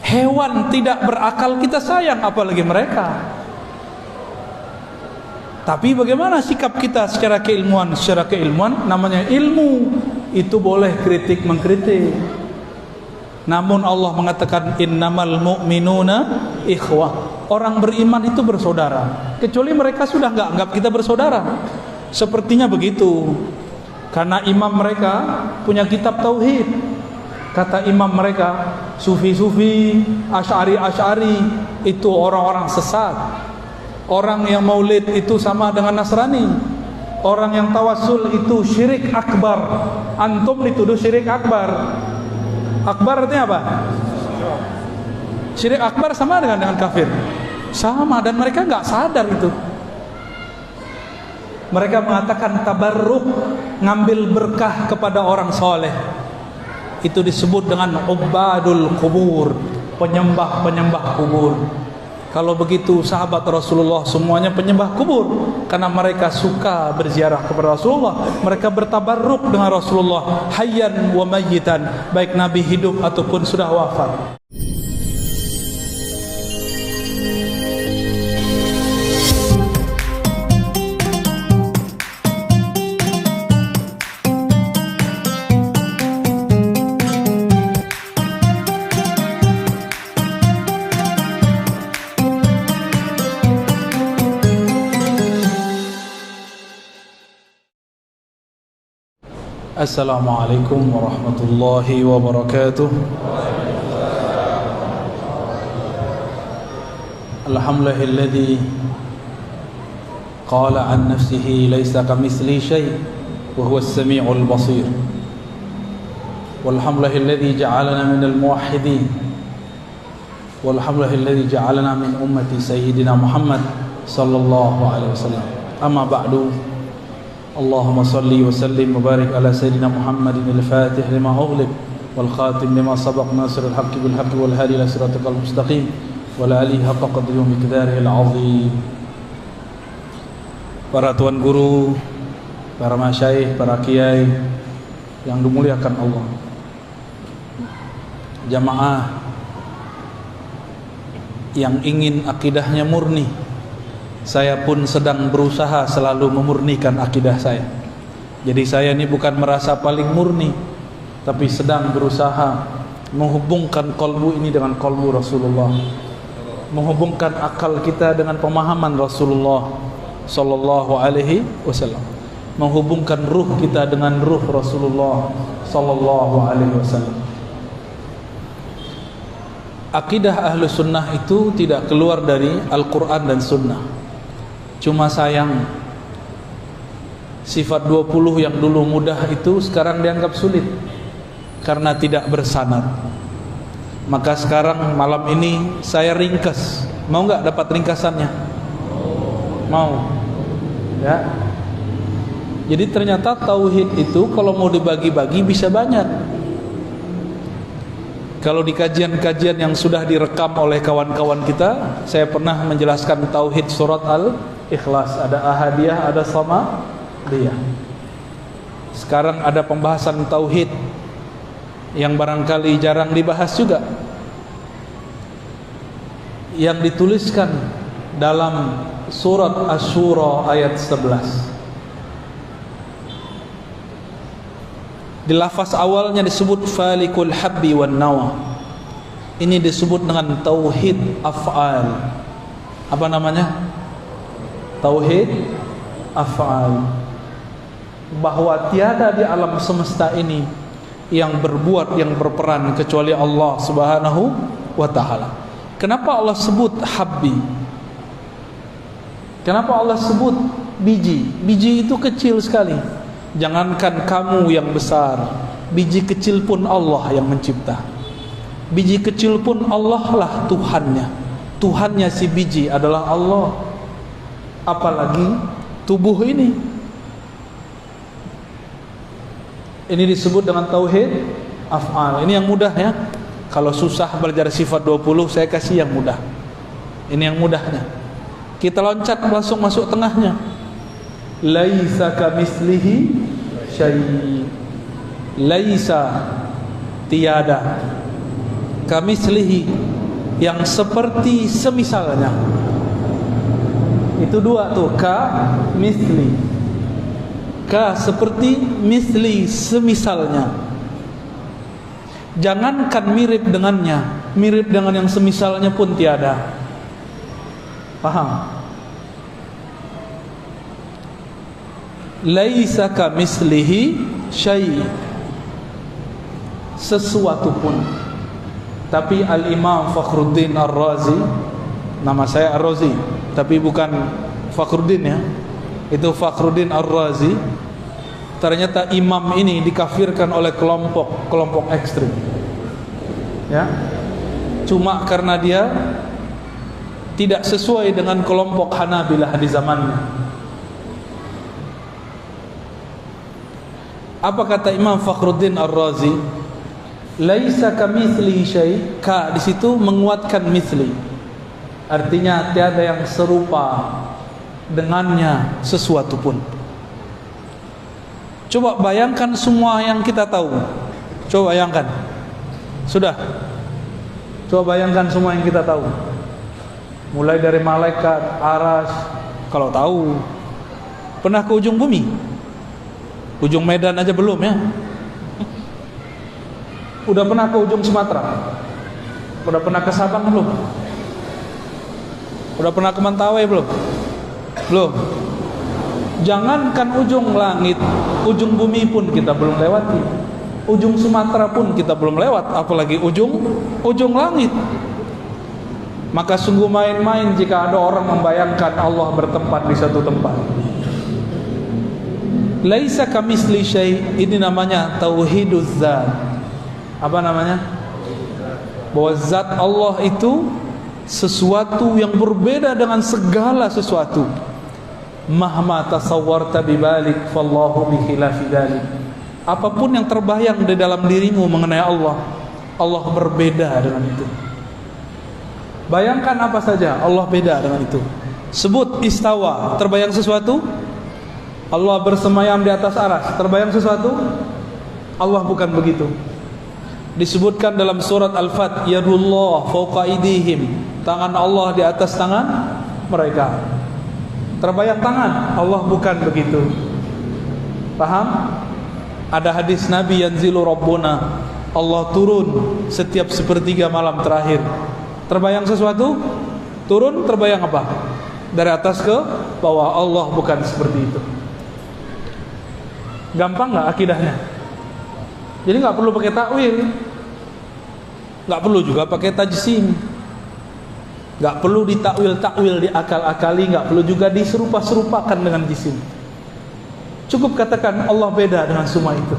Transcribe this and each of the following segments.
Hewan tidak berakal kita sayang, apalagi mereka. Tapi bagaimana sikap kita secara keilmuan? Secara keilmuan namanya ilmu, itu boleh kritik mengkritik. Namun Allah mengatakan innamal mu'minuna ikhwah. Orang beriman itu bersaudara, kecuali mereka sudah enggak anggap kita bersaudara. Sepertinya begitu. Karena imam mereka punya kitab tauhid. Kata imam mereka, sufi-sufi, asy'ari itu orang-orang sesat. Orang yang maulid itu sama dengan Nasrani. Orang yang tawassul itu syirik akbar. Antum dituduh syirik akbar. Akbar artinya apa? Syirik akbar sama dengan kafir. Sama, dan mereka enggak sadar itu. Mereka mengatakan tabarruk, ngambil berkah kepada orang soleh. Itu disebut dengan ubadul kubur, penyembah-penyembah kubur. Kalau begitu sahabat Rasulullah semuanya penyembah kubur, karena mereka suka berziarah kepada Rasulullah. Mereka bertabarruk dengan Rasulullah hayyan wa mayyitan, baik Nabi hidup ataupun sudah wafat. Assalamualaikum warahmatullahi wabarakatuh. Alhamdulillahilladzi qala an nafsihi laysa kamitslihi syai' wa huwas samiul basir. Walhamdulillahilladzi ja'alana minal muwahhidin. Walhamdulillahilladzi ja'alana min ummati sayyidina Muhammad sallallahu alaihi wasallam. Amma ba'du. اللهم صل وسلم وبارك على سيدنا محمد الفاتح لما أغلق والخاتم لما سبق ناصر الحق بالحق والهادي إلى صراطك المستقيم وعلى آله حق قدره ومقداره العظيم. Para tuan guru, para masyayikh, para kiai yang dimuliakan Allah, jamaah yang ingin akidahnya murni, saya pun sedang berusaha selalu memurnikan akidah saya. Jadi saya ini bukan merasa paling murni, tapi sedang berusaha menghubungkan kalbu ini dengan kalbu Rasulullah, menghubungkan akal kita dengan pemahaman Rasulullah sallallahu alaihi wasallam, menghubungkan ruh kita dengan ruh Rasulullah sallallahu alaihi wasallam. Akidah ahlu sunnah itu tidak keluar dari Al-Quran dan sunnah. Cuma sayang, sifat 20 yang dulu mudah itu sekarang dianggap sulit karena tidak bersanad. Maka sekarang malam ini saya ringkas. Mau nggak dapat ringkasannya? Mau? Ya. Jadi ternyata tauhid itu kalau mau dibagi-bagi bisa banyak. Kalau di kajian-kajian yang sudah direkam oleh kawan-kawan kita, saya pernah menjelaskan tauhid surat Al-Ikhlas, ada ahadiyah, ada samadiyah. Sekarang ada pembahasan tauhid yang barangkali jarang dibahas juga, yang dituliskan dalam surat Asy-Syura ayat 11. Di lafaz awalnya disebut falikul habbi wan nawa. Ini disebut dengan tauhid af'al. Apa namanya? Tauhid af'al. Bahwa tiada di alam semesta ini yang berbuat, yang berperan kecuali Allah Subhanahu wa ta'ala. Kenapa Allah sebut habbi? Kenapa Allah sebut biji? Biji itu kecil sekali. Jangankan kamu yang besar, biji kecil pun Allah yang mencipta. Biji kecil pun Allah lah Tuhannya. Tuhannya si biji adalah Allah. Apalagi tubuh ini. Ini disebut dengan tauhid af'al. Ini yang mudah ya. Kalau susah belajar sifat 20, saya kasih yang mudah. Ini yang mudahnya. Kita loncat langsung masuk tengahnya. Laisa kamitslihi syai'. Laisa, tiada. Kamislihi, yang seperti semisalnya. Itu dua tuh, ka misli. Ka seperti, misli semisalnya. Jangankan mirip dengannya, mirip dengan yang semisalnya pun tiada. Paham? Laisa kamislihi syai', sesuatu pun. Tapi Al-Imam Fakhruddin Ar-Razi, nama saya Ar-Razi tapi bukan Fakhruddin ya, itu Fakhruddin Ar-Razi. Ternyata imam ini dikafirkan oleh kelompok ekstrim ya, cuma karena dia tidak sesuai dengan kelompok Hanabilah di zamannya. Apa kata Imam Fakhruddin Ar-Razi? Laisa kamitslihi syai'. Ka di situ menguatkan misli, artinya tiada yang serupa dengannya sesuatu pun. Coba bayangkan semua yang kita tahu. Coba bayangkan. Sudah. Coba bayangkan semua yang kita tahu. Mulai dari malaikat, aras, kalau tahu. Pernah ke ujung bumi? Ujung Medan aja belum ya? Udah pernah ke ujung Sumatera? Udah pernah ke Sabang belum? Udah pernah ke Mentawai belum? Belum. Jangankan ujung langit, ujung bumi pun kita belum lewati. Ujung Sumatera pun kita belum lewat, apalagi ujung langit. Maka sungguh main-main jika ada orang membayangkan Allah bertempat di satu tempat. Laisa kamisli syai', ini namanya tauhiduz zat. Apa namanya? Bahwa zat Allah itu sesuatu yang berbeda dengan segala sesuatu. Mahma tasawwarta bibalik fallahu bikhilafi dzalik. Apapun yang terbayang di dalam dirimu mengenai Allah, Allah berbeda dengan itu. Bayangkan apa saja, Allah beda dengan itu. Sebut istawa, terbayang sesuatu? Allah bersemayam di atas aras, terbayang sesuatu? Allah bukan begitu. Disebutkan dalam surat Al-Fat, yadullah fawqa aydihim, tangan Allah di atas tangan mereka. Terbayang tangan? Allah bukan begitu. Paham? Ada hadis Nabi, yanzilu Rabbuna, Allah turun setiap sepertiga malam terakhir. Terbayang sesuatu? Turun, terbayang apa? Dari atas ke bawah. Allah bukan seperti itu. Gampang gak akidahnya? Jadi gak perlu pakai takwil, gak perlu juga pakai tajsim, gak perlu ditakwil-takwil, diakal-akali, gak perlu juga diserupa-serupakan dengan jisim. Cukup katakan Allah beda dengan semua itu.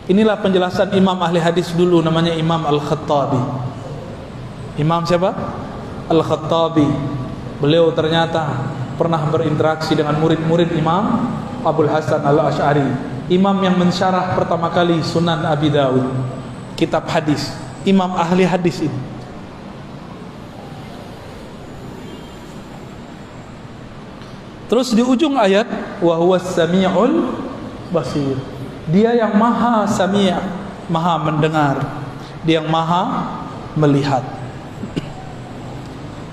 Inilah penjelasan imam ahli hadis dulu, namanya Imam Al-Khattabi. Imam siapa? Al-Khattabi. Beliau ternyata pernah berinteraksi dengan murid-murid Imam Abul Hasan Al-Asy'ari, imam yang mensyarah pertama kali Sunan Abi Dawud, kitab hadis, imam ahli hadis ini. Terus di ujung ayat, wa huwas sami'ul basir. Dia yang maha sami', maha mendengar, dia yang maha melihat.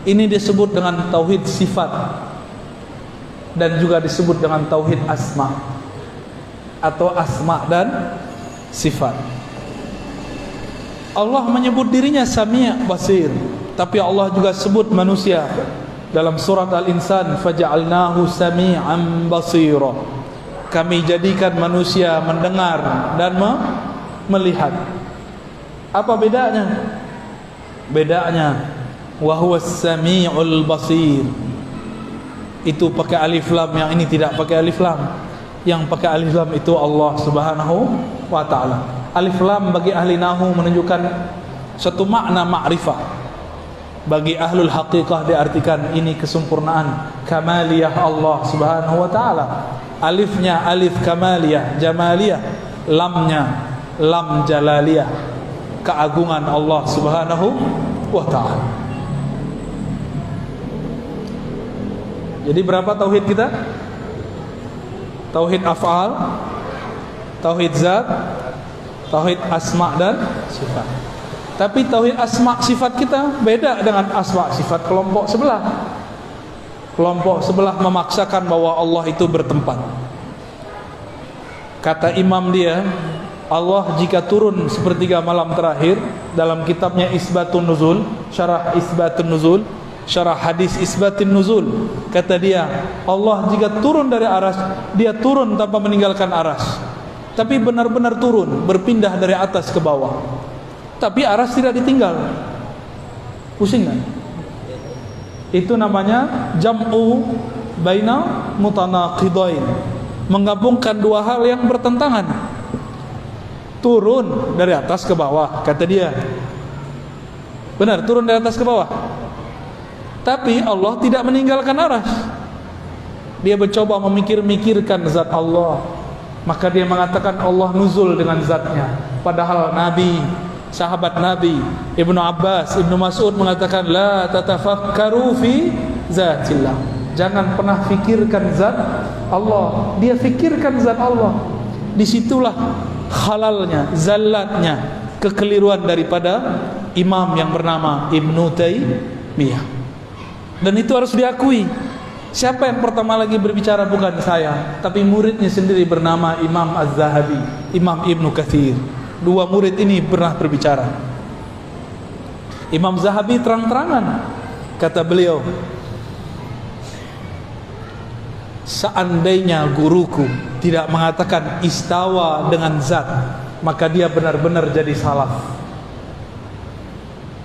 Ini disebut dengan tauhid sifat, dan juga disebut dengan tauhid asma, atau asma dan sifat. Allah menyebut dirinya sami' basir, tapi Allah juga sebut manusia dalam surat Al-Insan, faja'alnahu sami'an basira. Kami jadikan manusia mendengar dan melihat. Apa bedanya? Bedanya wa huwas sami'ul basir. Itu pakai alif lam, yang ini tidak pakai alif lam. Yang pakai alif lam itu Allah Subhanahu wa ta'ala. Alif lam bagi ahli nahu menunjukkan satu makna ma'rifah. Bagi ahlul haqiqah diartikan ini kesempurnaan, kamaliyah Allah Subhanahu wa ta'ala. Alifnya alif kamaliyah, jamaliyah. Lamnya lam jalaliyah, keagungan Allah Subhanahu wa ta'ala. Jadi berapa tauhid kita? Tauhid af'al, tauhid zat, tauhid asma dan sifat. Tapi tauhid asma sifat kita beda dengan asma sifat kelompok sebelah. Kelompok sebelah memaksakan bahwa Allah itu bertempat. Kata imam dia, Allah jika turun sepertiga malam terakhir, dalam kitabnya Isbatun Nuzul, syarah Isbatun Nuzul, syarah hadis Isbatun Nuzul, kata dia, Allah jika turun dari aras, dia turun tanpa meninggalkan aras, tapi benar-benar turun, berpindah dari atas ke bawah, tapi aras tidak ditinggal. Pusing kan? Itu namanya jam'u baina mutanaqidain, menggabungkan dua hal yang bertentangan. Turun dari atas ke bawah, kata dia. Benar, turun dari atas ke bawah. Tapi Allah tidak meninggalkan aras. Dia mencoba memikir-mikirkan zat Allah, maka dia mengatakan Allah nuzul dengan zatnya. Padahal Nabi, sahabat Nabi Ibnu Abbas, Ibnu Mas'ud mengatakan la tatafakkaru fi zatillah, jangan pernah fikirkan zat Allah. Dia fikirkan zat Allah. Disitulah halalnya, zallatnya, kekeliruan daripada imam yang bernama Ibnu Taimiyah. Dan itu harus diakui. Siapa yang pertama lagi berbicara bukan saya, tapi muridnya sendiri bernama Imam Az-Zahabi, Imam Ibnu Katsir. Dua murid ini pernah berbicara. Imam Zahabi terang-terangan, kata beliau, seandainya guruku tidak mengatakan istawa dengan zat, maka dia benar-benar jadi salaf.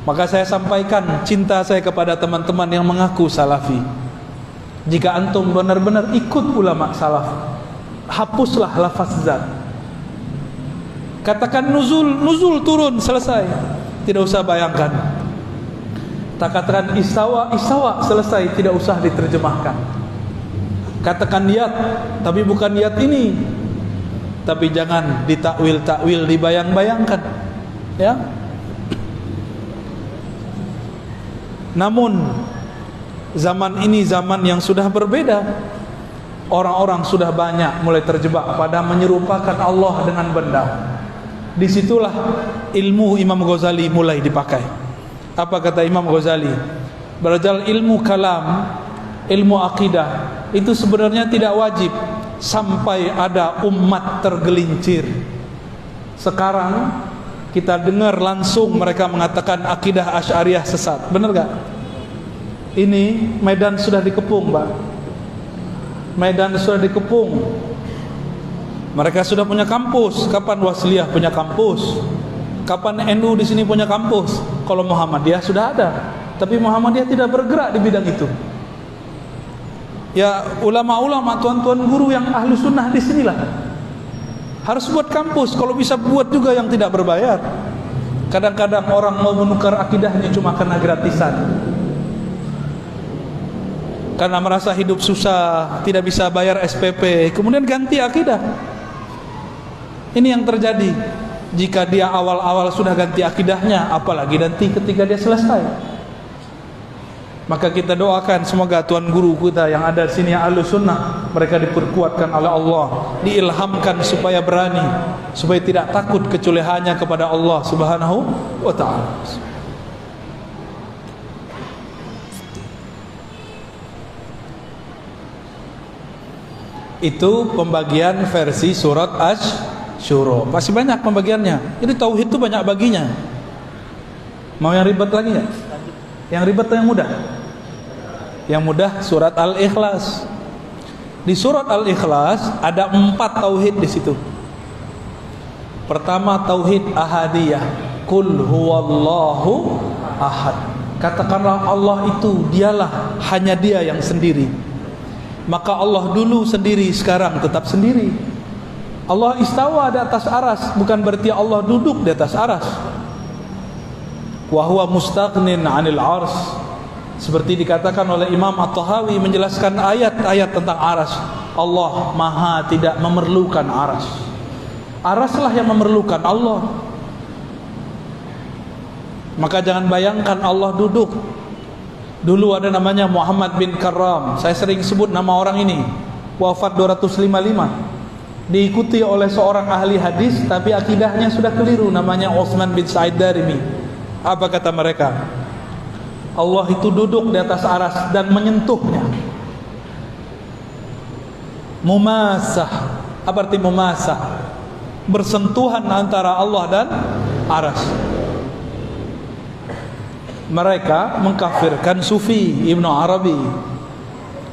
Maka saya sampaikan cinta saya kepada teman-teman yang mengaku salafi. Jika antum benar-benar ikut ulama salaf, hapuslah lafaz zat. Katakan nuzul, nuzul turun, selesai. Tidak usah bayangkan. Tak katakan istawa, istawa, selesai, tidak usah diterjemahkan. Katakan niat, tapi bukan niat ini. Tapi jangan ditakwil-takwil, dibayang-bayangkan. Ya. Namun zaman ini zaman yang sudah berbeda. Orang-orang sudah banyak mulai terjebak pada menyerupakan Allah dengan benda. Disitulah ilmu Imam Ghazali mulai dipakai. Apa kata Imam Ghazali? Belajar ilmu kalam, ilmu akidah itu sebenarnya tidak wajib sampai ada umat tergelincir. Sekarang kita dengar langsung mereka mengatakan akidah Asy'ariyah sesat. Benar gak? Ini medan sudah dikepung, Pak. Medan sudah dikepung. Mereka sudah punya kampus. Kapan Wasliyah punya kampus? Kapan NU di sini punya kampus? Kalau Muhammadiyah sudah ada, tapi Muhammadiyah tidak bergerak di bidang itu. Ya ulama-ulama, tuan-tuan guru yang ahlu sunnah di sinilah harus buat kampus. Kalau bisa buat juga yang tidak berbayar. Kadang-kadang orang mau menukar akidahnya cuma karena gratisan, karena merasa hidup susah, tidak bisa bayar SPP, kemudian ganti akidah. Ini yang terjadi. Jika dia awal-awal sudah ganti akidahnya, apalagi nanti ketika dia selesai. Maka kita doakan semoga tuan guru kita yang ada di sini ahlu sunnah, mereka diperkuatkan oleh Allah, diilhamkan supaya berani, supaya tidak takut kecuali hanya kepada Allah Subhanahu wa ta'ala. Itu pembagian versi surat Asy-Syura. Masih banyak pembagiannya. Ini tauhid itu banyak baginya. Mau yang ribet lagi ya? Yang ribet atau yang mudah? Yang mudah surat Al-Ikhlas. Di surat Al-Ikhlas ada 4 tauhid di situ. Pertama tauhid ahadiyah. Qul huwallahu ahad. Katakanlah Allah itu dialah, hanya Dia yang sendiri. Maka Allah dulu sendiri, sekarang tetap sendiri. Allah istawa di atas aras, bukan berarti Allah duduk di atas aras. Wa huwa mustaghnin 'anil 'arsy. Seperti dikatakan oleh Imam At-Tahawi menjelaskan ayat-ayat tentang aras. Allah maha tidak memerlukan aras. Araslah yang memerlukan Allah. Maka jangan bayangkan Allah duduk. Dulu ada namanya Muhammad bin Karram. Saya sering sebut nama orang ini. Wafat 255. Diikuti oleh seorang ahli hadis, tapi akidahnya sudah keliru. Namanya Utsman bin Sa'id Darimi. Apa kata mereka? Allah itu duduk di atas aras dan menyentuhnya. Mumasah. Apa arti mumasah? Bersentuhan antara Allah dan aras. Mereka mengkafirkan Sufi Ibnu Arabi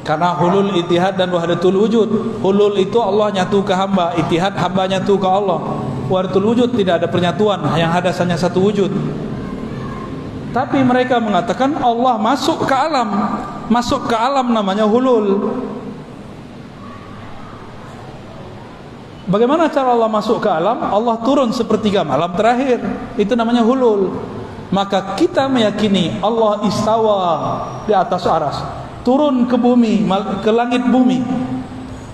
karena hulul itihad dan wahdatul wujud. Hulul itu Allah nyatu ke hamba, itihad hamba nyatu ke Allah. Wahdatul wujud tidak ada penyatuan, yang ada hanya satu wujud. Tapi mereka mengatakan Allah masuk ke alam. Masuk ke alam namanya hulul. Bagaimana cara Allah masuk ke alam? Allah turun sepertiga malam terakhir. Itu namanya hulul. Maka kita meyakini Allah istawa di atas aras, turun ke bumi, ke langit bumi,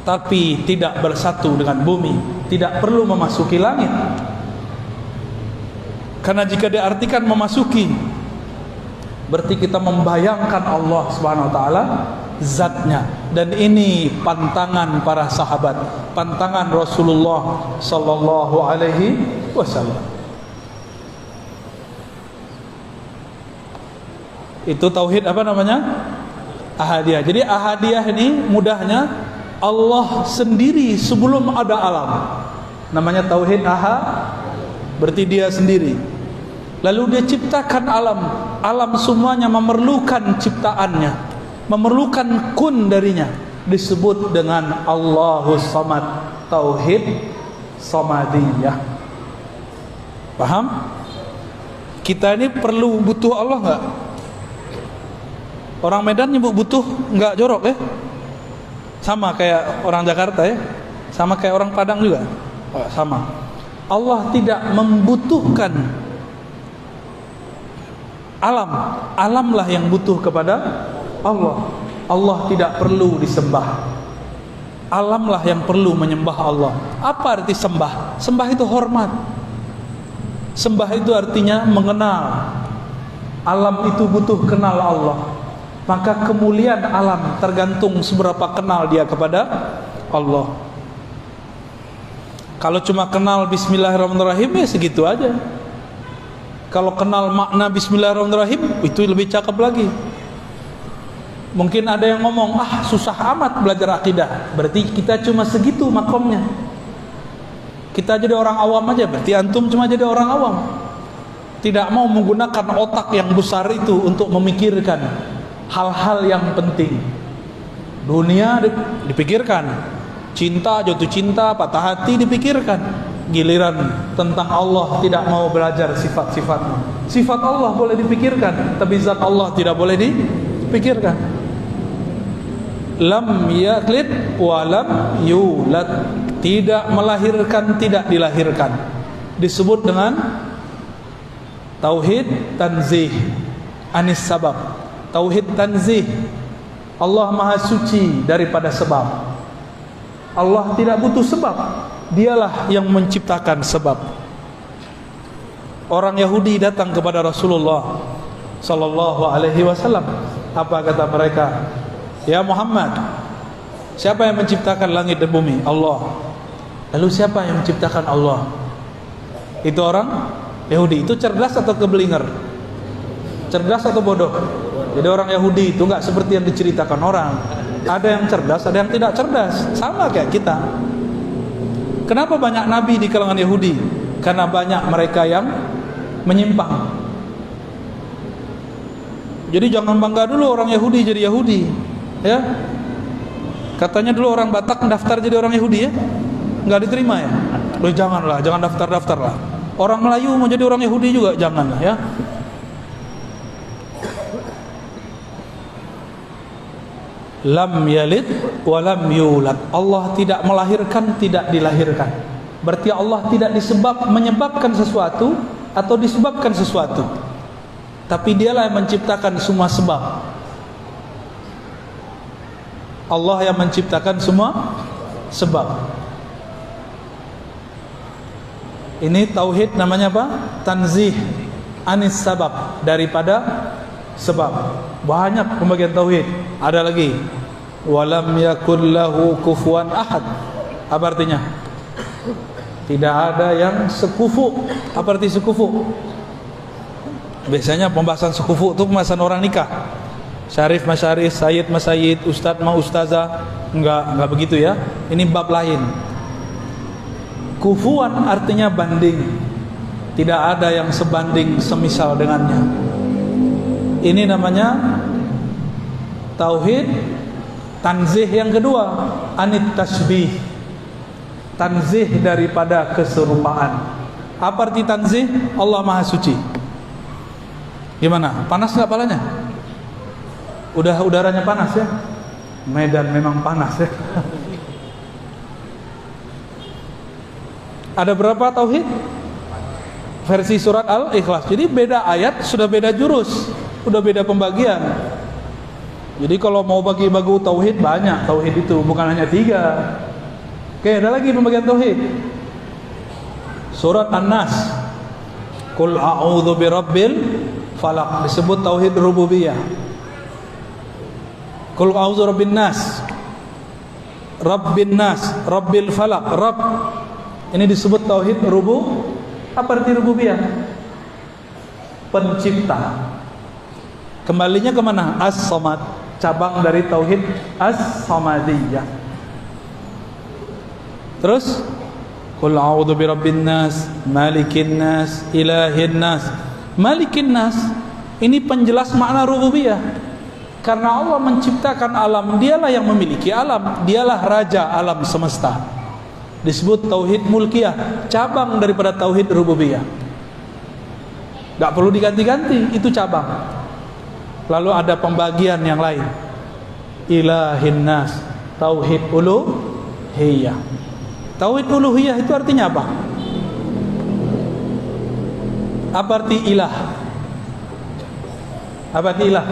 tapi tidak bersatu dengan bumi, tidak perlu memasuki langit. Karena jika diartikan memasuki, berarti kita membayangkan Allah Subhanahu wa taala zatnya. Dan ini pantangan para sahabat, pantangan Rasulullah sallallahu alaihi wasallam. Itu tauhid apa namanya? Ahadiyah. Jadi ahadiyah ini mudahnya Allah sendiri sebelum ada alam. Namanya tauhid ahad, berarti dia sendiri. Lalu dia ciptakan alam. Alam semuanya memerlukan ciptaannya, memerlukan kun darinya. Disebut dengan Allahus Samad. Tauhid Samadiyah. Paham? Kita ini perlu butuh Allah enggak? Orang Medan nyebut butuh enggak jorok ya? Sama kayak orang Jakarta ya? Sama kayak orang Padang juga? Oh, sama. Allah tidak membutuhkan alam. Alamlah yang butuh kepada Allah. Allah tidak perlu disembah. Alamlah yang perlu menyembah Allah. Apa arti sembah? Sembah itu hormat. Sembah itu artinya mengenal. Alam itu butuh kenal Allah. Maka kemuliaan alam tergantung seberapa kenal dia kepada Allah. Kalau cuma kenal Bismillahirrahmanirrahim ya segitu aja. Kalau kenal makna Bismillahirrahmanirrahim itu lebih cakep lagi. Mungkin ada yang ngomong, susah amat belajar akidah. Berarti kita cuma segitu makomnya. Kita jadi orang awam aja, berarti antum cuma jadi orang awam. Tidak mau menggunakan otak yang besar itu untuk memikirkan hal-hal yang penting. Dunia dipikirkan, cinta, jatuh cinta, patah hati dipikirkan. Giliran tentang Allah tidak mau belajar sifat-sifatnya. Sifat Allah boleh dipikirkan, tapi zat Allah tidak boleh dipikirkan. Lam yalid wa lam yulad. Tidak melahirkan, tidak dilahirkan. Disebut dengan tauhid tanzih anis sabab. Tauhid tanzih, Allah maha suci daripada sebab. Allah tidak butuh sebab, dialah yang menciptakan sebab. Orang Yahudi datang kepada Rasulullah sallallahu alaihi wasallam. Apa kata mereka? Ya Muhammad, siapa yang menciptakan langit dan bumi? Allah. Lalu siapa yang menciptakan Allah? Itu orang Yahudi. Itu cerdas atau kebelinger? Cerdas atau bodoh? Jadi orang Yahudi itu enggak seperti yang diceritakan orang. Ada yang cerdas, ada yang tidak cerdas. Sama kayak kita. Kenapa banyak nabi di kalangan Yahudi? Karena banyak mereka yang menyimpang. Jadi jangan bangga dulu orang Yahudi jadi Yahudi, ya. Katanya dulu orang Batak daftar jadi orang Yahudi ya, nggak diterima ya. Loh janganlah, jangan daftar lah. Orang Melayu mau jadi orang Yahudi juga janganlah ya. Lam yalid wa lam yulad. Allah tidak melahirkan, tidak dilahirkan. Berarti Allah tidak menyebabkan sesuatu atau disebabkan sesuatu. Tapi dialah yang menciptakan semua sebab. Allah yang menciptakan semua sebab. Ini tauhid namanya apa? Tanzih anis sabab, daripada sebab. Banyak pembagian tauhid. Ada lagi, walam yakul lahu kufuwan ahad. Apa artinya? Tidak ada yang sekufu. Apa arti sekufu? Biasanya pembahasan sukufu itu pembahasan orang nikah. Syarif masyarif, sayyid masayyid, ustadz ma ustazah. Enggak begitu ya. Ini bab lain. Kufuan artinya banding. Tidak ada yang sebanding semisal dengannya. Ini namanya tauhid tanzih yang kedua, anit tasbih. Tanzih daripada keserupaan. Apa arti tanzih? Allah Maha Suci. Gimana? Panas nggak palanya? Udah udaranya panas ya? Medan memang panas ya. Ada berapa tauhid? Versi surat Al-Ikhlas. Jadi beda ayat, sudah beda jurus, sudah beda pembagian. Jadi kalau mau bagi-bagi tauhid banyak, tauhid itu bukan hanya 3. Oke, ada lagi pembagian tauhid. Surat An-Nas. Qul a'udzu birabbil falaq, disebut tauhid rububiyah. Qul a'udzu birabbin nas. Rabbin nas, rabbil falaq, rabb. Ini disebut tauhid rububiyah. Apa arti rububiyah? Pencipta. Kembalinya kemana? As-Samad, cabang dari tauhid As-Samadiyah. Terus Qul a'udzu birabbin nas, malikin nas, ilahin nas. Malikin nas ini penjelas makna rububiyah. Karena Allah menciptakan alam, dialah yang memiliki alam, dialah raja alam semesta. Disebut tauhid mulkiyah, cabang daripada tauhid rububiyah. Gak perlu diganti-ganti, itu cabang. Lalu ada pembagian yang lain. Ilahin nas, tauhid uluhiyah. Tauhid uluhiyah itu artinya apa? Apa arti ilah? Apa arti ilah?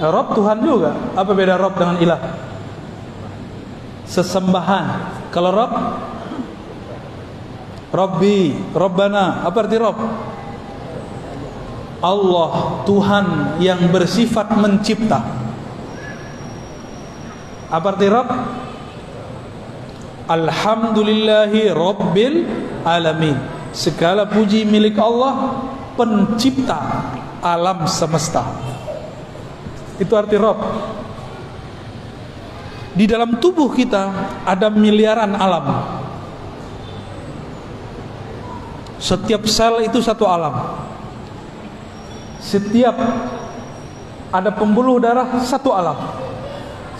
Rob Tuhan juga. Apa beda Rob dengan ilah? Sesembahan. Kalau Rob, Robbi, Robbana. Apa arti Rob? Allah, Tuhan yang bersifat mencipta. Apa arti Rob? Alhamdulillahi Rabbil Alamin. Segala puji milik Allah, pencipta alam semesta. Itu arti Rob. Di dalam tubuh kita ada miliaran alam. Setiap sel itu satu alam. Setiap ada pembuluh darah satu alam.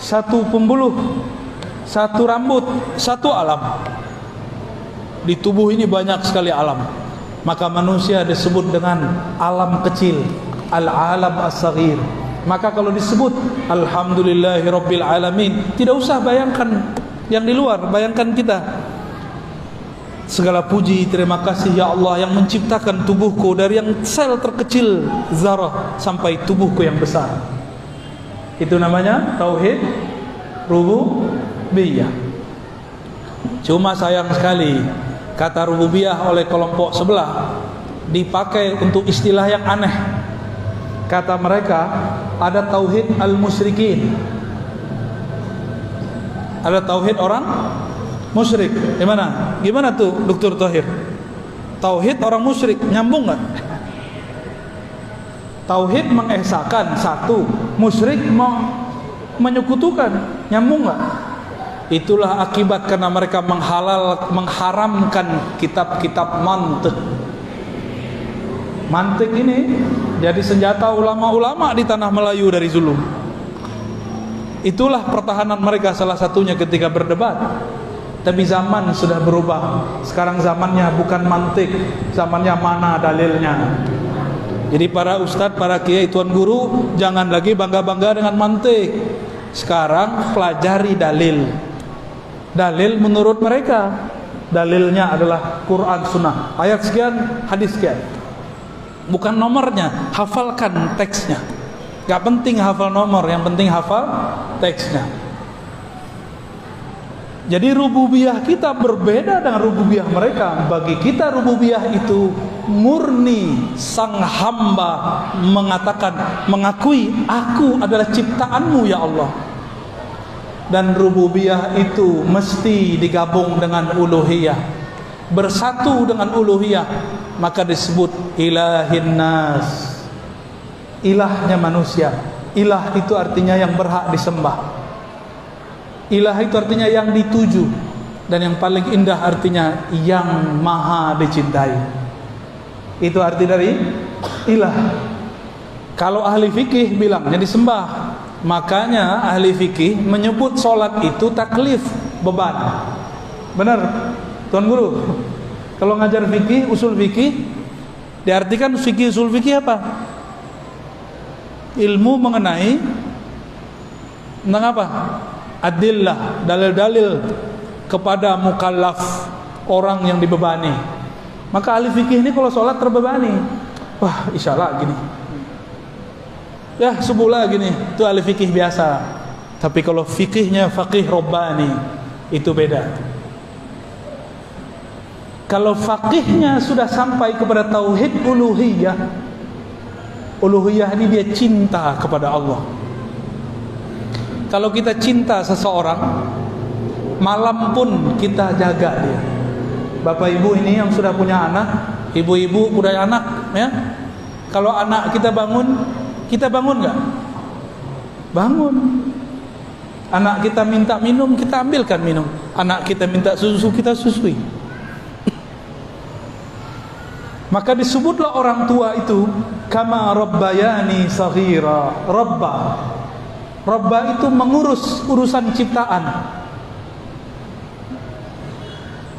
Satu pembuluh, satu rambut, satu alam. Di tubuh ini banyak sekali alam. Maka manusia disebut dengan alam kecil, al-alam as-saghir. Maka kalau disebut Alhamdulillahi Rabbil Alamin, tidak usah bayangkan yang di luar, bayangkan kita. Segala puji, terima kasih ya Allah yang menciptakan tubuhku dari yang sel terkecil zarah sampai tubuhku yang besar. Itu namanya tauhid rububiyah. Cuma sayang sekali kata rububiyah oleh kelompok sebelah dipakai untuk istilah yang aneh. Kata mereka ada tauhid al-musyrikin, ada tauhid orang musyrik. Gimana? Gimana tuh Dr. Thohir? Tauhid orang musyrik nyambung nggak? Tauhid mengesahkan satu, musyrik menyekutukan, nyambung nggak? Itulah akibat karena mereka mengharamkan kitab-kitab mantik. Mantik ini jadi senjata ulama-ulama di tanah Melayu dari Zulum. Itulah pertahanan mereka salah satunya ketika berdebat. Tapi zaman sudah berubah. Sekarang zamannya bukan mantik, zamannya mana dalilnya. Jadi para ustadz, para kiai, tuan guru jangan lagi bangga-bangga dengan mantik. Sekarang pelajari dalil. Dalil menurut mereka, dalilnya adalah Quran Sunnah. Ayat sekian, hadis sekian. Bukan nomornya, hafalkan teksnya. Gak penting hafal nomor, yang penting hafal teksnya. Jadi rububiyah kita berbeda dengan rububiyah mereka. Bagi kita rububiyah itu murni sang hamba mengatakan, mengakui aku adalah ciptaanmu ya Allah. Dan rububiyah itu mesti digabung dengan uluhiyah, bersatu dengan uluhiyah. maka disebut ilahin nas, ilahnya manusia. Ilah itu artinya yang berhak disembah. Ilah itu artinya yang dituju, dan yang paling indah artinya yang maha dicintai. Itu arti dari ilah. Kalau ahli fikih bilangnya disembah. Makanya ahli fikih menyebut sholat itu taklif, beban. Benar, Tuan Guru? Kalau ngajar fikih, usul fikih, diartikan fikih usul fikih apa? Ilmu mengenai tentang apa? Adillah, dalil-dalil kepada mukallaf, orang yang dibebani. Maka ahli fikih ini kalau sholat terbebani, wah insyaallah gini, ya sebulan gini, itu ahli fikih biasa. Tapi kalau fikihnya faqih Rabbani, itu beda. Kalau faqihnya sudah sampai kepada tauhid uluhiyah, uluhiyah ini dia cinta kepada Allah. Kalau kita cinta seseorang, malam pun kita jaga dia. Bapak ibu ini yang sudah punya anak, ibu-ibu punya anak, ya. Kalau anak kita bangun nggak? Bangun. Anak kita minta minum, kita ambilkan minum. Anak kita minta susu, kita susui. Maka disebutlah orang tua itu kama rabbayani saghira. Rabba itu mengurus urusan ciptaan.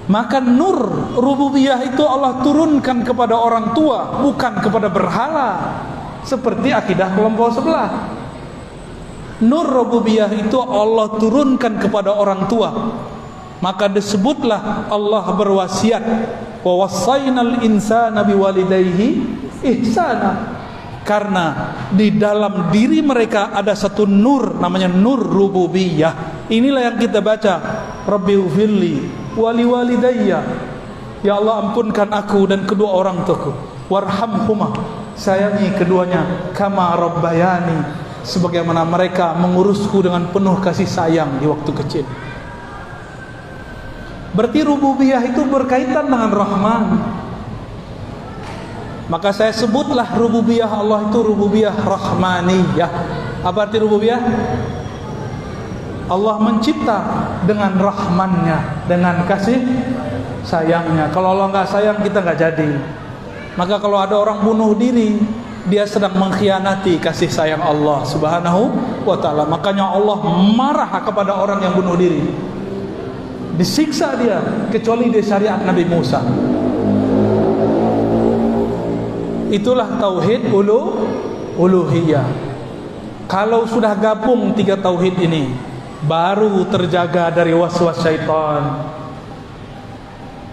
Maka nur rububiyah itu Allah turunkan kepada orang tua, bukan kepada berhala, seperti akidah kelompok sebelah. Nur rububiyah itu Allah turunkan kepada orang tua. Maka disebutlah Allah berwasiat, wa wassaynal insana biwalidayhi ihsana. Karena di dalam diri mereka ada satu nur, namanya nur rububiyah. Inilah yang kita baca, Rabbighfirli wali walidayya, ya Allah ampunkan aku dan kedua orang tuaku, warhamhuma, sayangi keduanya, kama rabbayani, sebagaimana mereka mengurusku dengan penuh kasih sayang di waktu kecil. Berarti rububiyah itu berkaitan dengan Rahman. Maka saya sebutlah rububiyah Allah itu rububiyah rahmaniyah. Apa arti rububiyah? Allah mencipta dengan rahmannya, dengan kasih sayangnya. Kalau Allah nggak sayang, kita nggak jadi. Maka kalau ada orang bunuh diri, dia sedang mengkhianati kasih sayang Allah Subhanahu wa ta'ala. Makanya Allah marah kepada orang yang bunuh diri, disiksa dia, kecuali di syariat Nabi Musa. Itulah tauhid uluhiyah. Kalau sudah gabung tiga tauhid ini, baru terjaga dari waswas syaitan.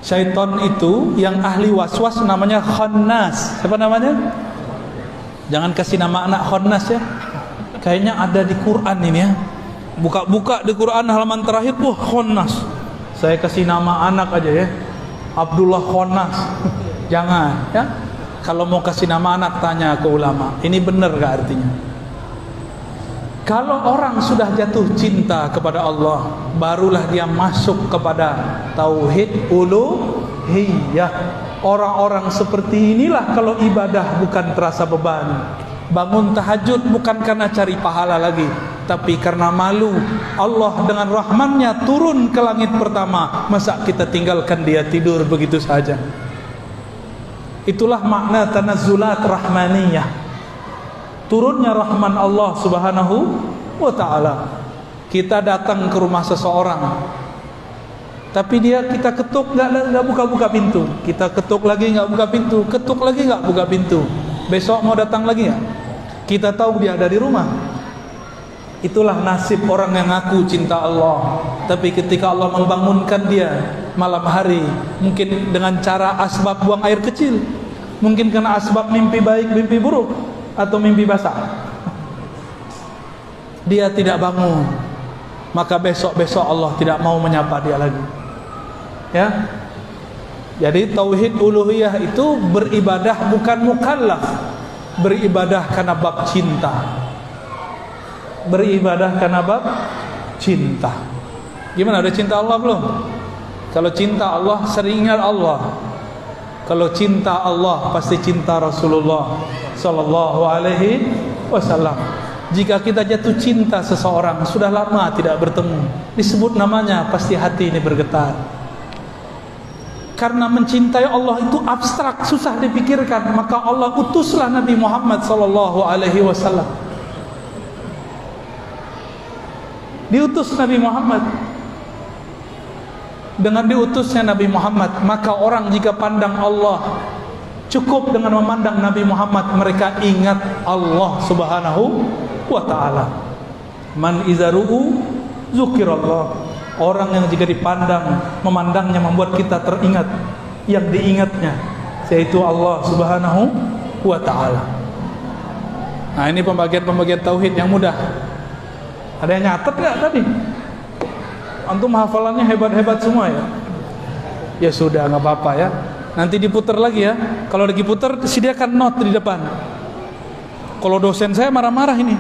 Syaitan itu yang ahli waswas namanya khannas. Siapa namanya? Jangan kasih nama anak khannas ya. Kayaknya ada di Quran ini ya. Buka-buka di Quran halaman terakhir, wah khannas. Saya kasih nama anak aja ya, Abdullah Khannas. Jangan ya. Kalau mau kasih nama anak, tanya ke ulama, ini benar gak artinya? Kalau orang sudah jatuh cinta kepada Allah, barulah dia masuk kepada tauhid uluhiyah. Orang-orang seperti inilah kalau ibadah bukan terasa beban. Bangun tahajud bukan karena cari pahala lagi, tapi karena malu. Allah dengan rahmannya turun ke langit pertama, masa kita tinggalkan dia tidur begitu saja? Itulah makna tanazzulat rahmaniyah, turunnya rahman Allah Subhanahu wa ta'ala. Kita datang ke rumah seseorang, tapi kita ketuk nggak buka pintu, kita ketuk lagi nggak buka pintu, ketuk lagi nggak buka pintu. Besok mau datang lagi ya, kita tahu dia ada di rumah. Itulah nasib orang yang ngaku cinta Allah, tapi ketika Allah membangunkan dia malam hari, mungkin dengan cara asbab buang air kecil, mungkin karena asbab mimpi baik, mimpi buruk, atau mimpi basah, dia tidak bangun, maka besok-besok Allah tidak mau menyapa dia lagi. Ya. Jadi tauhid uluhiyah itu beribadah bukan mukallaf, beribadah karena bab cinta. Beribadah karena bab cinta. Gimana, udah cinta Allah belum? Kalau cinta Allah, sering ingat Allah. Kalau cinta Allah pasti cinta Rasulullah sallallahu alaihi wasallam. Jika kita jatuh cinta seseorang, sudah lama tidak bertemu, disebut namanya, pasti hati ini bergetar. Karena mencintai Allah itu abstrak, susah dipikirkan, maka Allah utuslah Nabi Muhammad sallallahu alaihi wasallam. Diutus Nabi Muhammad. Dengan diutusnya Nabi Muhammad, maka orang jika pandang Allah, cukup dengan memandang Nabi Muhammad, mereka ingat Allah Subhanahu wa ta'ala. Man izaru'u zukirallah. Orang yang jika dipandang, memandangnya membuat kita teringat yang diingatnya, yaitu Allah Subhanahu wa ta'ala. Nah, ini pembagian tauhid yang mudah. Ada yang nyatet nggak tadi? Antum hafalannya hebat-hebat semua ya? Ya sudah, nggak apa-apa ya. Nanti diputar lagi ya. Kalau lagi putar, sediakan note di depan. Kalau dosen saya marah-marah ini.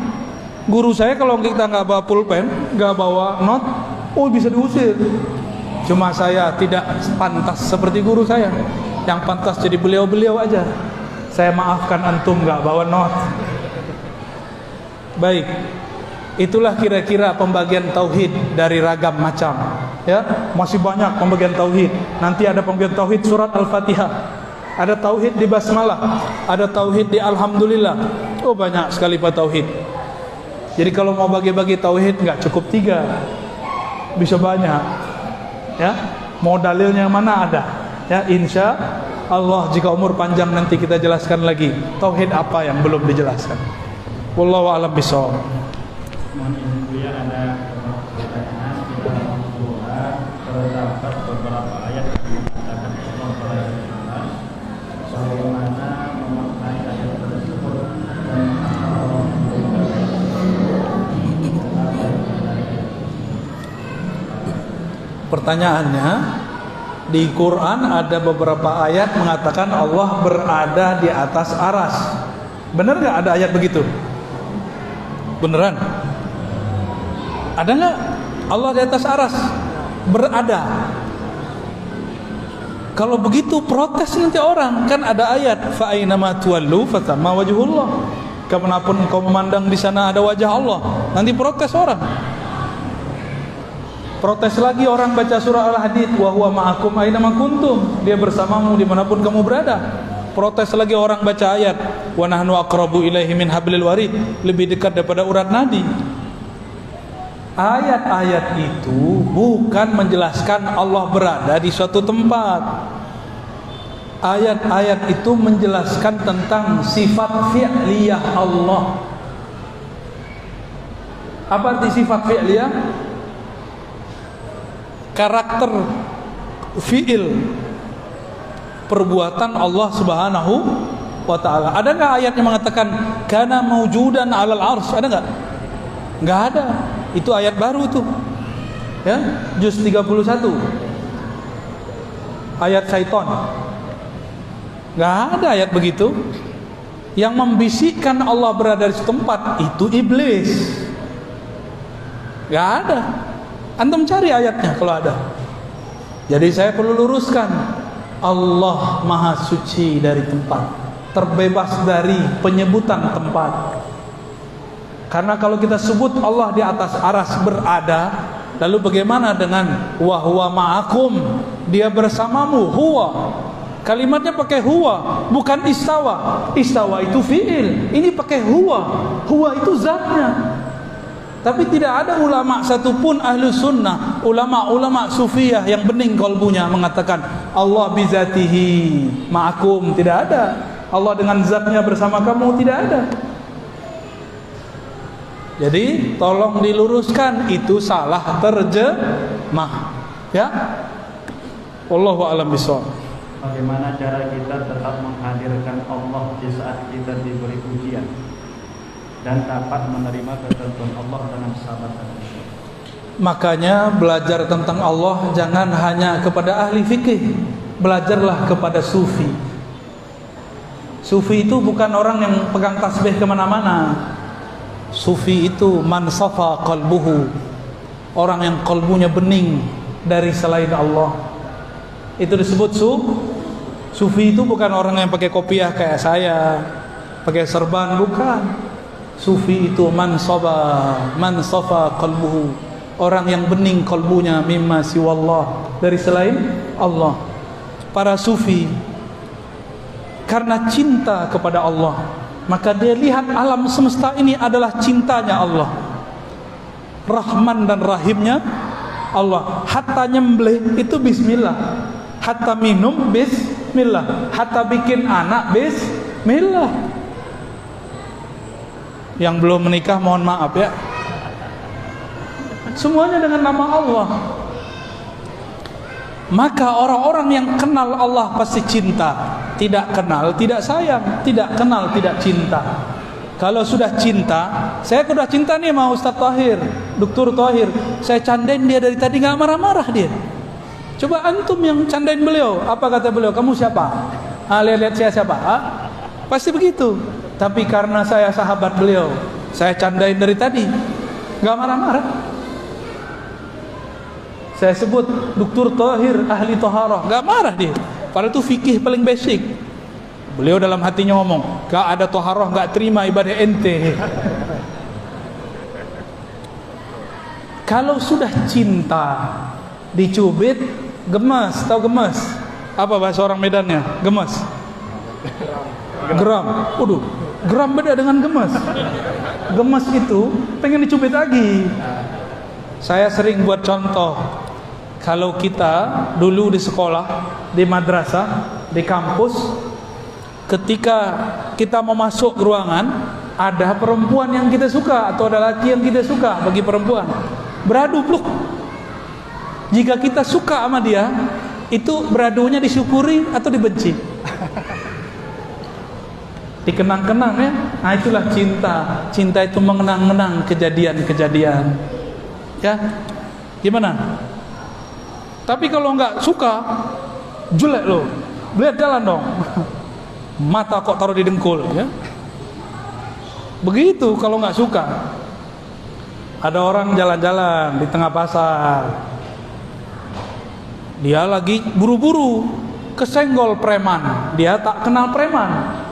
Guru saya kalau kita nggak bawa pulpen, nggak bawa note, oh bisa diusir. Cuma saya tidak pantas seperti guru saya. Yang pantas jadi beliau-beliau aja. Saya maafkan antum nggak bawa note. Baik. Itulah kira-kira pembagian tauhid dari ragam macam. Ya, masih banyak pembagian tauhid. Nanti ada pembagian tauhid surat Al-Fatihah. Ada tauhid di basmalah, ada tauhid di alhamdulillah. Oh, banyak sekali pak tauhid. Jadi kalau mau bagi-bagi tauhid nggak cukup 3, bisa banyak. Ya, mau dalilnya yang mana ada. Ya, insya Allah jika umur panjang nanti kita jelaskan lagi tauhid apa yang belum dijelaskan. Wallahu a'lam bishawab. Mohon izin Buya, ada pertanyaan di dalam surah terdapat beberapa ayat yang mengatakan Allah berfirman, bagaimana memaknai ayat tersebut dan Allah Pertanyaannya, di Quran ada beberapa ayat mengatakan Allah berada di atas aras. Benar nggak ada ayat begitu? Beneran? Ada nggak Allah di atas aras? Berada. Kalau begitu protes nanti orang. Kan ada ayat fa ainama tuwallu fathamma wajhullah. Kemanapun kau memandang di sana ada wajah Allah. Nanti protes orang. Protes lagi orang baca surah Al-Hadid, wa huwa ma'akum aina ma kuntum. Dia bersamamu dimanapun kamu berada. Protes lagi orang baca ayat, wa nahnu aqrabu ilaihi min hablil warid. Lebih dekat daripada urat nadi. Ayat-ayat itu bukan menjelaskan Allah berada di suatu tempat. Ayat-ayat itu menjelaskan tentang sifat fi'liyah Allah. Apa arti sifat fi'liyah? Karakter fi'il, perbuatan Allah Subhanahu wa ta'ala. Ada nggak ayat yang mengatakan kana maujudan 'alal 'arsy? Ada nggak? Nggak ada. Itu ayat baru tuh. Ya, juz 31. Ayat syaitan. Nggak ada ayat begitu. Yang membisikkan Allah berada di tempat itu iblis. Nggak ada. Antum cari ayatnya kalau ada. Jadi saya perlu luruskan, Allah maha suci dari tempat, terbebas dari penyebutan tempat. Karena kalau kita sebut Allah di atas aras berada, lalu bagaimana dengan wa huwa ma'akum, dia bersamamu, huwa. Kalimatnya pakai huwa, bukan istawa. Istawa itu fi'il, ini pakai huwa. Huwa itu zatnya. Tapi tidak ada ulama satupun ahlu sunnah, ulama-ulama sufiyah yang bening kolbunya mengatakan Allah bizatihi ma'akum. Tidak ada. Allah dengan zatnya bersama kamu, tidak ada. Jadi tolong diluruskan, itu salah terjemah. Ya. Wallahu a'lam bishawab. Bagaimana cara kita tetap menghadirkan Allah di saat kita diberi ujian dan dapat menerima ketentuan Allah dengan sabar? Makanya belajar tentang Allah jangan hanya kepada ahli fikih, belajarlah kepada sufi. Sufi itu bukan orang yang pegang tasbih kemana-mana. Sufi itu man safa qalbuhu, orang yang kalbunya bening dari selain Allah. Itu disebut Sufi itu bukan orang yang pakai kopiah kayak saya, pakai serban, bukan. Sufi itu man safa qalbuhu, orang yang bening kalbunya mimma siwallah, dari selain Allah. Para sufi karena cinta kepada Allah, maka dia lihat alam semesta ini adalah cintanya Allah, Rahman dan Rahimnya Allah. Hatta nyembelih itu bismillah, hatta minum bismillah, hatta bikin anak bismillah. Yang belum menikah mohon maaf ya, semuanya dengan nama Allah. Maka orang-orang yang kenal Allah pasti cinta, tidak kenal tidak sayang, tidak kenal tidak cinta. Kalau sudah cinta, saya sudah cinta nih sama Ustaz Tahir, Dr. Tahir, saya candain dia dari tadi nggak marah-marah dia. Coba antum yang candain beliau, apa kata beliau? Kamu siapa? Lihat-lihat saya siapa? Pasti begitu. Tapi karena saya sahabat beliau, saya candain dari tadi, nggak marah-marah. Saya sebut Dr. Tahir ahli taharah, nggak marah dia. Padahal itu fikih paling basic. Beliau dalam hatinya ngomong, nggak ada taharah, nggak terima ibadah ente. Kalau sudah cinta, dicubit, gemes. Tahu gemes? Apa bahasa orang Medannya? Gemes. Geram. Waduh, geram beda dengan gemes. Gemes itu pengen dicubit lagi. Saya sering buat contoh. Kalau kita dulu di sekolah, di madrasah, di kampus, ketika kita mau masuk ruangan, ada perempuan yang kita suka atau ada laki yang kita suka. Bagi perempuan, beradu peluk. Jika kita suka sama dia, itu beradunya disyukuri atau dibenci? Dikenang-kenang ya. Nah itulah cinta. Cinta itu mengenang-kenang kejadian-kejadian. Ya, gimana? Tapi kalau nggak suka, jelek loh. Lihat jalan dong. Mata kok taruh di dengkul, ya. Begitu kalau nggak suka. Ada orang jalan-jalan di tengah pasar. Dia lagi buru-buru, kesenggol preman. Dia tak kenal preman.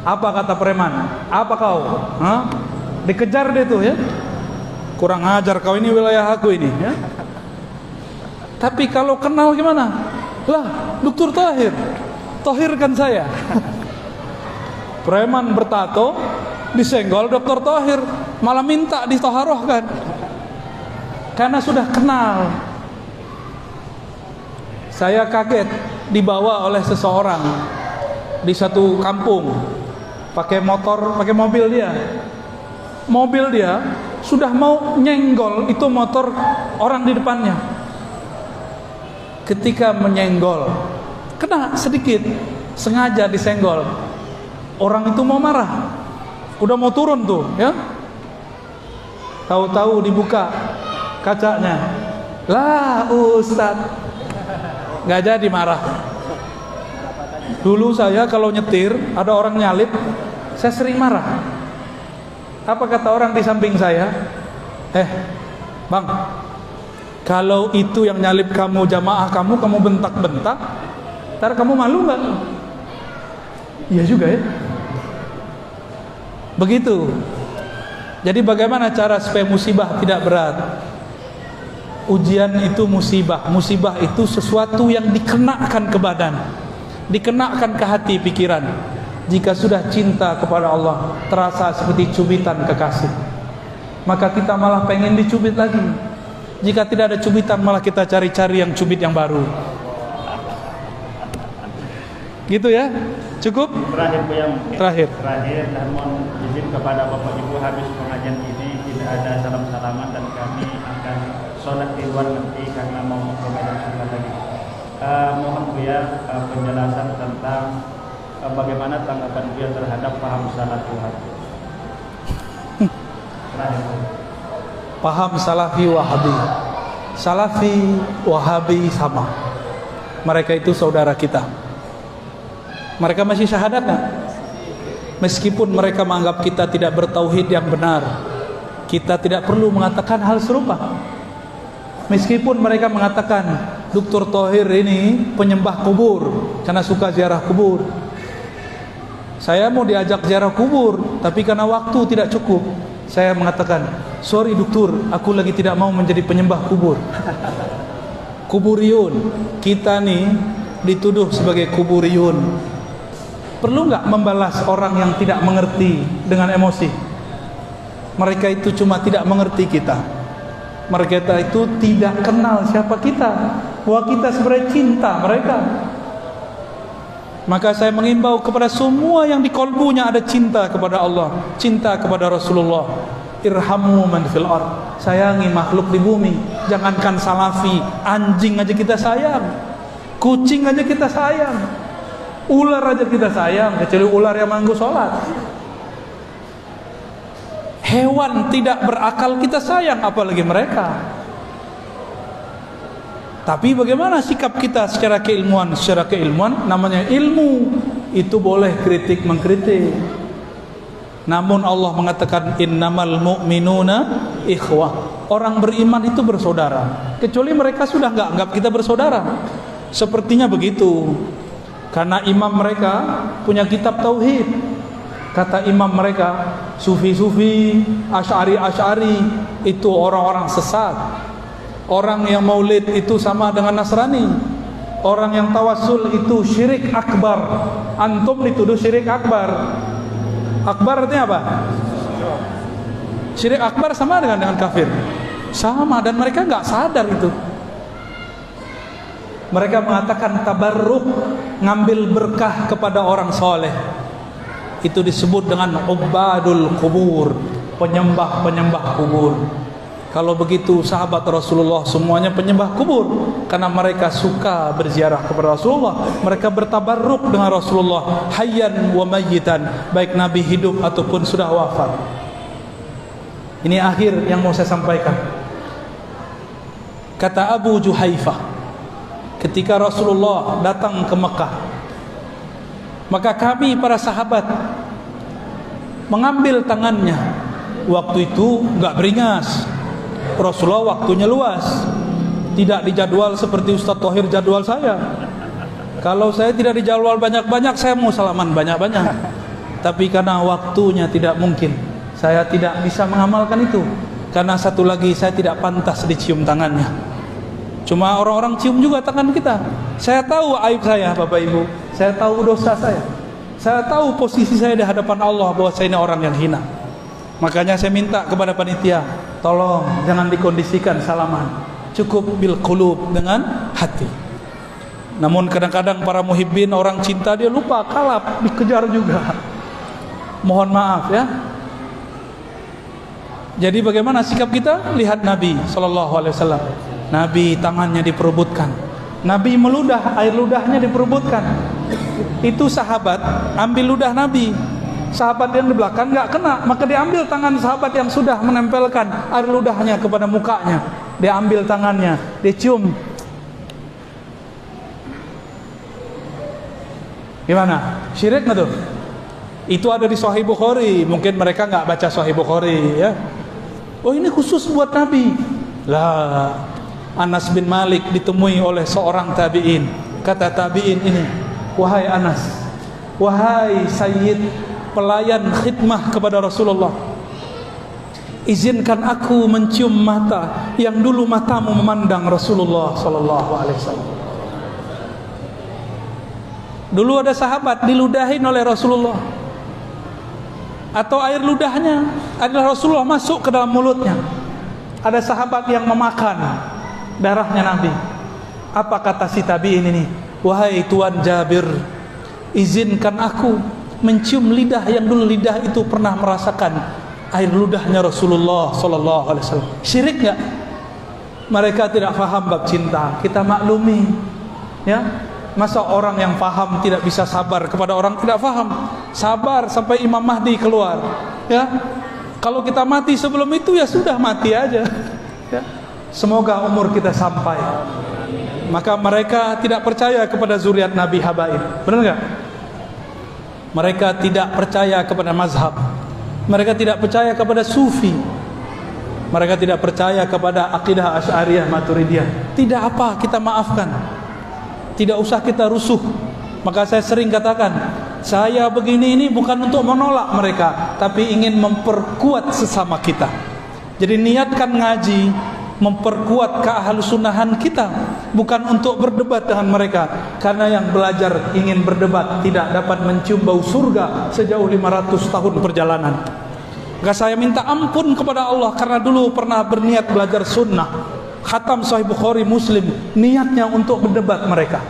Apa kata preman? Apa kau? Hah? Dikejar dia tuh ya. Kurang ajar kau, ini wilayah aku ini ya. Tapi kalau kenal gimana? Lah, Dr. Tahir, tahirkan saya. Preman bertato disenggol Dr. Tahir, malah minta ditaharohkan. Karena sudah kenal. Saya kaget dibawa oleh seseorang di satu kampung, pakai motor, pakai mobil dia. Mobil dia sudah mau nyenggol itu motor orang di depannya. Ketika menyenggol, kena sedikit, sengaja disenggol. Orang itu mau marah, udah mau turun tuh, ya. Tahu-tahu dibuka kacanya, lah Ustadz, nggak jadi marah. Dulu saya kalau nyetir, ada orang nyalip, saya sering marah. Apa kata orang di samping saya? Bang, kalau itu yang nyalip kamu, jamaah kamu bentak-bentak, ntar kamu malu nggak? Iya juga ya. Begitu. Jadi bagaimana cara supaya musibah tidak berat? Ujian itu musibah. Musibah itu sesuatu yang dikenakan ke badan, dikenakan ke hati, pikiran. Jika sudah cinta kepada Allah, terasa seperti cubitan kekasih, maka kita malah pengen dicubit lagi. Jika tidak ada cubitan, malah kita cari-cari yang cubit yang baru. Gitu ya? Cukup? Terakhir Bu, yang Terakhir dan mohon izin kepada Bapak Ibu, habis pengajian ini tidak ada salam-salaman dan kami akan sholat di luar nanti karena mau ke Medan Sumatera lagi. Mohon Bu ya penjelasan tentang bagaimana tanggapan Bu terhadap paham salafi wahabi. Terakhir Bu. Paham salafi wahabi. Salafi wahabi sama. Mereka itu saudara kita. Mereka masih syahadat nggak? Meskipun mereka menganggap kita tidak bertauhid yang benar, kita tidak perlu mengatakan hal serupa. Meskipun mereka mengatakan Dr. Thohir ini penyembah kubur karena suka ziarah kubur. Saya mau diajak ziarah kubur, tapi karena waktu tidak cukup, saya mengatakan, sorry dokter, aku lagi tidak mau menjadi penyembah kubur. Kuburiyun, kita nih dituduh sebagai kuburiyun. Perlu nggak membalas orang yang tidak mengerti dengan emosi? Mereka itu cuma tidak mengerti kita. Mereka itu tidak kenal siapa kita. Bahwa kita sebenarnya cinta mereka. Maka saya mengimbau kepada semua yang di kolbunya ada cinta kepada Allah, cinta kepada Rasulullah. Irhamu man fil ard. Sayangi makhluk di bumi. Jangankan salafi, anjing aja kita sayang. Kucing aja kita sayang. Ular aja kita sayang, kecuali ular yang manggu sholat. Hewan tidak berakal kita sayang, apalagi mereka. Tapi bagaimana sikap kita secara keilmuan? Secara keilmuan, namanya ilmu, itu boleh kritik mengkritik. Namun Allah mengatakan innamal mu'minuna ikhwah. Orang beriman itu bersaudara. Kecuali mereka sudah enggak anggap kita bersaudara. Sepertinya begitu. Karena imam mereka punya kitab tauhid. Kata imam mereka, sufi-sufi, asy'ari itu orang-orang sesat. Orang yang maulid itu sama dengan Nasrani. Orang yang tawassul itu syirik akbar. Antum dituduh syirik akbar. Akbar artinya apa? Syirik akbar sama dengan kafir. Sama, dan mereka nggak sadar itu. Mereka mengatakan tabarruk, ngambil berkah kepada orang soleh. Itu disebut dengan ubadul kubur, penyembah-penyembah kubur. Kalau begitu sahabat Rasulullah semuanya penyembah kubur, karena mereka suka berziarah kepada Rasulullah. Mereka bertabarruk dengan Rasulullah hayyan wa mayyitan, baik Nabi hidup ataupun sudah wafat. Ini akhir yang mau saya sampaikan. Kata Abu Juhaifah, ketika Rasulullah datang ke Mekah, maka kami para sahabat mengambil tangannya. Waktu itu enggak beringas. Rasulullah waktunya luas. Tidak dijadwal seperti Ustaz Thohir jadwal saya. Kalau saya tidak dijadwal banyak-banyak, saya mau salaman banyak-banyak. Tapi karena waktunya tidak mungkin, saya tidak bisa mengamalkan itu. Karena satu lagi, saya tidak pantas dicium tangannya. Cuma orang-orang cium juga tangan kita. Saya tahu aib saya, Bapak Ibu. Saya tahu dosa saya. Saya tahu posisi saya di hadapan Allah, bahwa saya ini orang yang hina. Makanya saya minta kepada panitia, tolong jangan dikondisikan salaman, cukup bil qulub, dengan hati. Namun kadang-kadang para muhibbin, orang cinta, dia lupa, kalap, dikejar juga. Mohon maaf ya. Jadi bagaimana sikap kita? Lihat Nabi SAW. Nabi tangannya diperebutkan, Nabi meludah, air ludahnya diperebutkan. Itu sahabat ambil ludah Nabi, sahabat yang di belakang nggak kena, maka diambil tangan sahabat yang sudah menempelkan air ludahnya kepada mukanya, diambil tangannya, dicium. Gimana? Syirik nggak tuh? Itu ada di Sahih Bukhari. Mungkin mereka nggak baca Sahih Bukhari ya. Oh, ini khusus buat Nabi. Lah, Anas bin Malik ditemui oleh seorang tabi'in. Kata tabi'in ini, wahai Anas, wahai Sayyid, pelayan khidmah kepada Rasulullah, izinkan aku mencium mata yang dulu matamu memandang Rasulullah sallallahu alaihi wasallam. Dulu ada sahabat diludahin oleh Rasulullah, atau air ludahnya adalah Rasulullah masuk ke dalam mulutnya. Ada sahabat yang memakan darahnya Nabi. Apa kata si tabi'in ini? Wahai Tuan Jabir, izinkan aku mencium lidah yang dulu lidah itu pernah merasakan air ludahnya Rasulullah sallallahu alaihi wasallam. Syirik enggak? Mereka tidak faham bab cinta. Kita maklumi. Ya. Masa orang yang faham tidak bisa sabar kepada orang tidak faham? Sabar sampai Imam Mahdi keluar. Ya. Kalau kita mati sebelum itu, ya sudah, mati aja. Ya. Semoga umur kita sampai. Maka mereka tidak percaya kepada zuriat Nabi Habaib. Benar enggak? Mereka tidak percaya kepada mazhab. Mereka tidak percaya kepada sufi. Mereka tidak percaya kepada akidah Asy'ariyah Maturidiyah. Tidak apa, kita maafkan. Tidak usah kita rusuh. Maka saya sering katakan, saya begini ini bukan untuk menolak mereka, tapi ingin memperkuat sesama kita. Jadi niatkan ngaji, memperkuat keahlusunnahan kita, bukan untuk berdebat dengan mereka. Karena yang belajar ingin berdebat tidak dapat mencium bau surga sejauh 500 tahun perjalanan. Maka saya minta ampun kepada Allah, karena dulu pernah berniat belajar sunnah, khatam Sahih Bukhari Muslim, niatnya untuk berdebat mereka.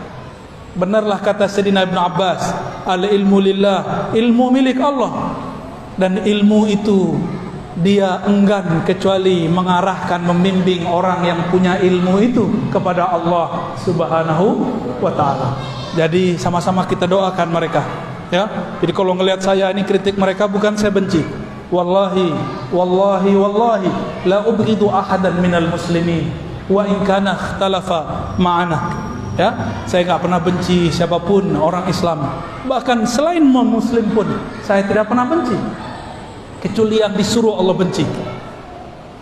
Benarlah kata Sayyidina Ibn Abbas, al-ilmu lillah, ilmu milik Allah. Dan ilmu itu dia enggan kecuali mengarahkan, membimbing orang yang punya ilmu itu kepada Allah Subhanahu wa ta'ala. Jadi sama-sama kita doakan mereka, ya. Jadi kalau ngelihat saya ini kritik mereka, bukan saya benci. Wallahi la ubghidu ahadan minal muslimin wa in kana ikhtalafa ma'ana. Ya, saya enggak pernah benci siapapun orang Islam. Bahkan selain non-muslim pun saya tidak pernah benci, kecuali yang disuruh Allah benci.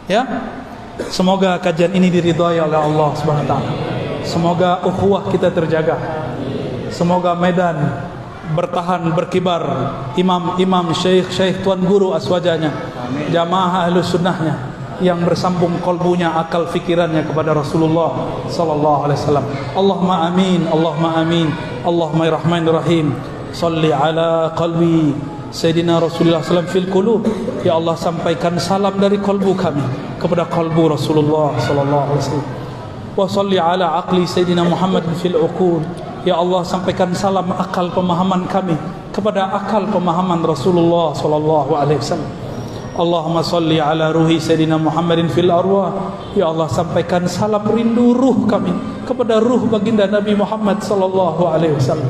Ya. Semoga kajian ini diridhai oleh Allah Subhanahu wa taala. Semoga ukhuwah kita terjaga. Semoga Medan bertahan, berkibar, imam-imam, syekh-syekh, tuan guru aswajanya, jamaah ahlus sunnahnya yang bersambung kolbunya, akal fikirannya kepada Rasulullah sallallahu alaihi wasallam. Allahumma amin, Allahumma amin, Allahumma rahmanir-rahim. Salli ala qalbi Sayyidina Rasulullah sallallahu fil qulub. Ya Allah, sampaikan salam dari kolbu kami kepada kolbu Rasulullah sallallahu alaihi wasallam. Wa salli ala aqli Sayyidina Muhammad fil uqul. Ya Allah, sampaikan salam akal pemahaman kami kepada akal pemahaman Rasulullah sallallahu alaihi wasallam. Allahumma salli ala ruhi Sayyidina Muhammadin fil arwah. Ya Allah, sampaikan salam rindu ruh kami kepada ruh baginda Nabi Muhammad sallallahu alaihi wasallam.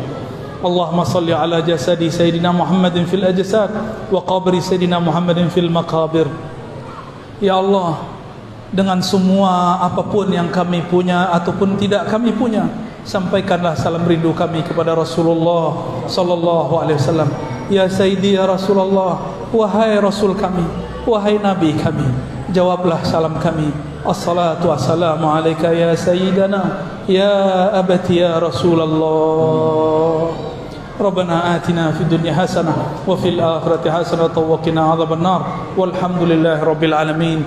Allahumma salli ala jasadi Sayyidina Muhammadin fil ajsad wa qabri Sayyidina Muhammadin fil maqabir. Ya Allah, dengan semua apapun yang kami punya ataupun tidak kami punya, sampaikanlah salam rindu kami kepada Rasulullah sallallahu alaihi wasallam. Ya Sayyidi ya Rasulullah, wahai Rasul kami, wahai Nabi kami, jawablah salam kami. Assalatu wassalamu alaika ya Sayyidana, ya abati ya Rasulullah. Rabbana atina fid dunya hasanah wa fil akhirati hasanah wa qina adzabannar. Walhamdulillahi rabbil alamin.